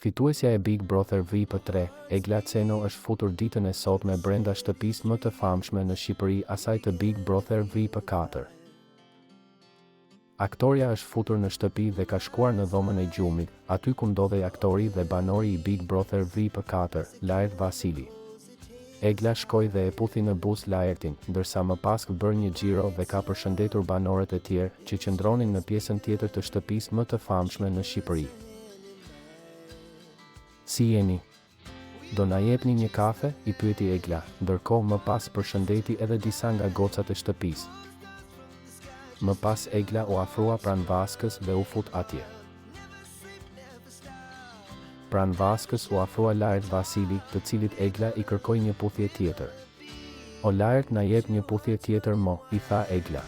Fituesja e Big Brother VIP3, Egla Ceno është futur ditën e sotme brenda shtëpisë më të famshme në Shqipëri, asaj të Big Brother VIP4. Aktoria është futur në shtëpi dhe ka shkuar në dhomën e gjumit, aty ku ndodhej aktori dhe banori i Big Brother VIP4, Lajert Vasili. Egla shkoi dhe e puthi në buzë Lajertin, ndërsa më pas ka bërë një xhiro dhe ka përshëndetur banorët e tjerë që qëndronin në pjesën tjetër të shtëpisë më të famshme në Shqipëri. Si jeni? Do na jepni një kafe? I pyeti Egla, ndërkohë më pas përshëndeti edhe disa nga gocat e shtëpisë. Më pas Egla u afrua pranë vaskës dhe u fut atje. Pranë vaskës u afrua Lajert Vasili, të cilit Egla i kërkoi një puthje tjetër. O Lajert, na jep një puthje tjetër mo, i tha Egla.